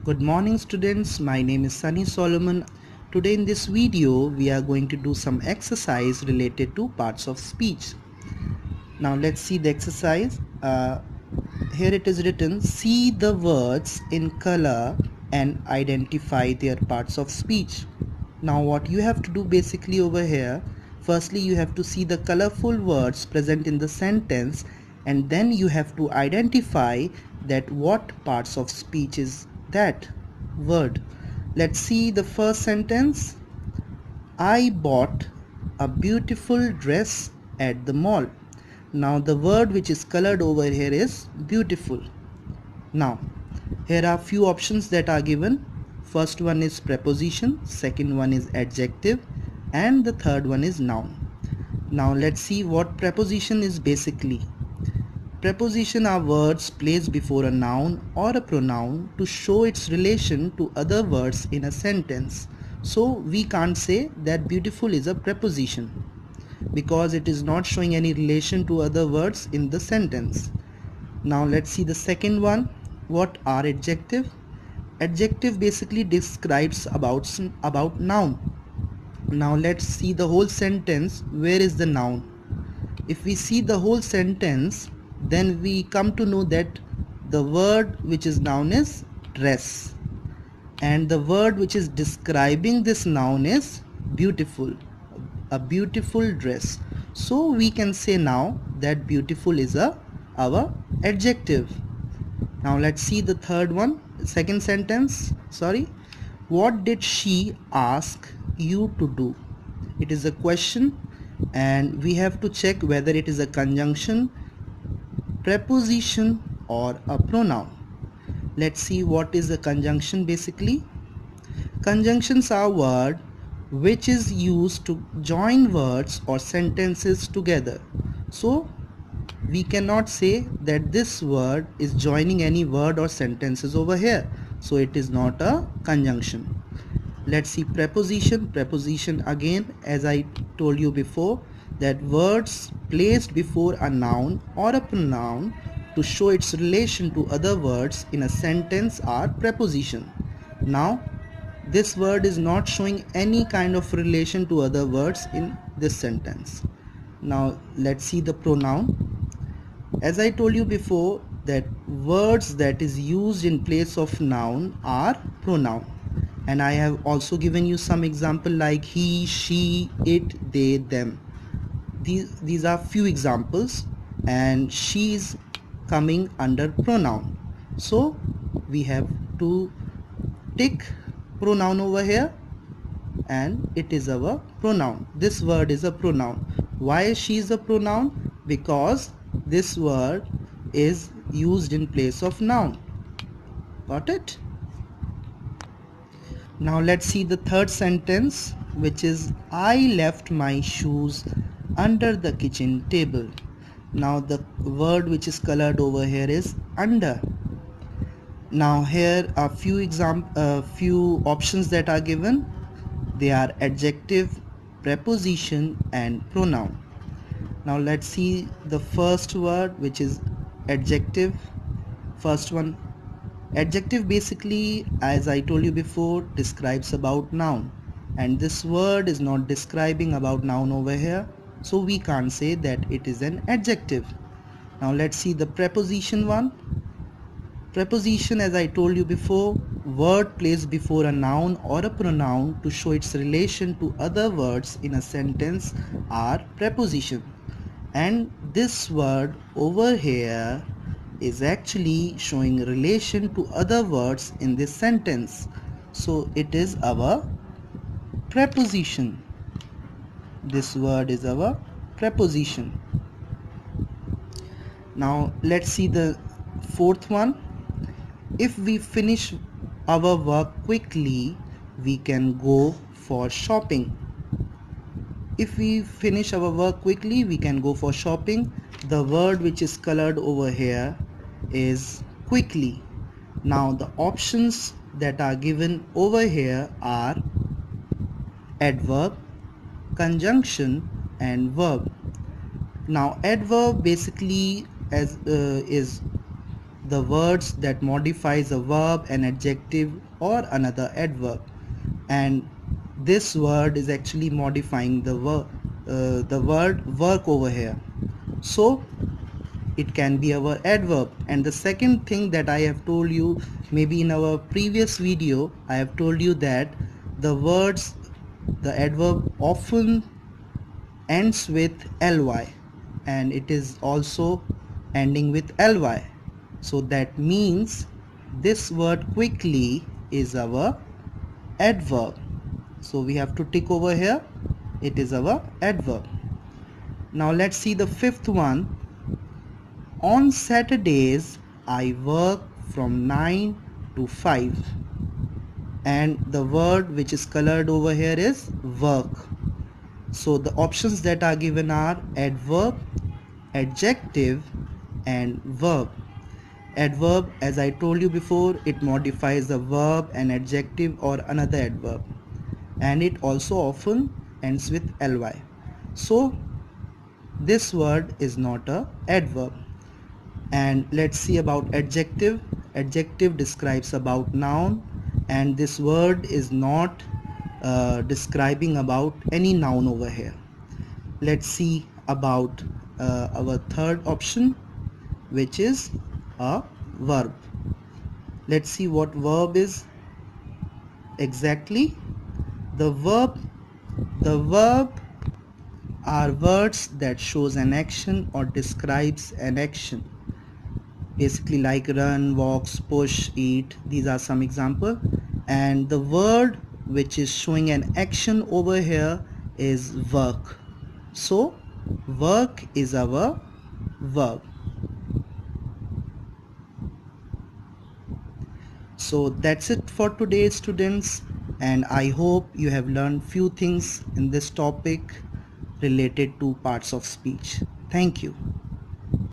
Good morning students, my name is Sunny Solomon. Today in this video we are going to do some exercise related to parts of speech. Now let's see the exercise. Here it is written, see the words in color and identify their parts of speech. Now what you have to do basically over here, firstly you have to see the colorful words present in the sentence, and then you have to identify that what parts of speech is that word. Let's see the first sentence. I bought a beautiful dress at the mall. Now the word which is colored over here is beautiful. Now here are few options that are given. First one is preposition, second one is adjective, and the third one is noun. Now let's see what preposition is basically. Preposition are words placed before a noun or a pronoun to show its relation to other words in a sentence. So we can't say that beautiful is a preposition because it is not showing any relation to other words in the sentence. Now let's see the second one. What are adjective? Adjective basically describes about noun. Now let's see the whole sentence. Where is the noun? If we see the whole sentence, then we come to know that the word which is noun is dress, and the word which is describing this noun is beautiful, a beautiful dress. So we can say now that beautiful is our adjective. Now let's see the third one, second sentence. What did she ask you to do? It is a question and we have to check whether it is a conjunction, preposition or a pronoun. Let's see what is a conjunction basically. Conjunctions are word which is used to join words or sentences together. So we cannot say that this word is joining any word or sentences over here. So it is not a conjunction. Let's see preposition. Preposition again, as I told you before, that words placed before a noun or a pronoun to show its relation to other words in a sentence are preposition. Now this word is not showing any kind of relation to other words in this sentence. Now let's see the pronoun. As I told you before, that words that is used in place of noun are pronoun, and I have also given you some example like he, she, it, they, them. These are few examples, and she is coming under pronoun. So we have to tick pronoun over here, and it is our pronoun. This word is a pronoun. Why she is a pronoun? Because this word is used in place of noun. Got it? Now let's see the third sentence, which is I left my shoes under the kitchen table. Now the word which is colored over here is under. Now here are few options that are given. They are adjective, preposition and pronoun. Now let's see the first word, which is adjective. First one, adjective basically, as I told you before, describes about noun, and this word is not describing about noun over here, so we can't say that it is an adjective. Now let's see the preposition one. Preposition, as I told you before, word placed before a noun or a pronoun to show its relation to other words in a sentence are preposition. And this word over here is actually showing relation to other words in this sentence. So it is our preposition. This word is our preposition. Now let's see the fourth one. If we finish our work quickly, we can go for shopping. If we finish our work quickly, we can go for shopping. The word which is colored over here is quickly. Now the options that are given over here are adverb, conjunction and verb. Now adverb basically is the words that modifies a verb, an adjective or another adverb. And this word is actually modifying the word work over here. So it can be our adverb. And the second thing that I have told you, maybe in our previous video, I have told you that the adverb often ends with ly, and it is also ending with ly. So that means this word quickly is our adverb. So we have to tick over here, it is our adverb. Now let's see the fifth one. On Saturdays, I work from 9 to 5. And the word which is colored over here is work. So the options that are given are adverb, adjective and verb. Adverb, as I told you before, it modifies a verb, an adjective or another adverb. And it also often ends with ly. So this word is not a adverb. And let's see about adjective. Adjective describes about noun, and this word is not describing about any noun over here. Let's see about our third option, which is a verb. Let's see what verb is exactly. The verb are words that shows an action or describes an action, basically like run, walks, push, eat. These are some example. And the word which is showing an action over here is work. So work is our verb. So that's it for today, students, and I hope you have learned few things in this topic related to parts of speech. Thank you.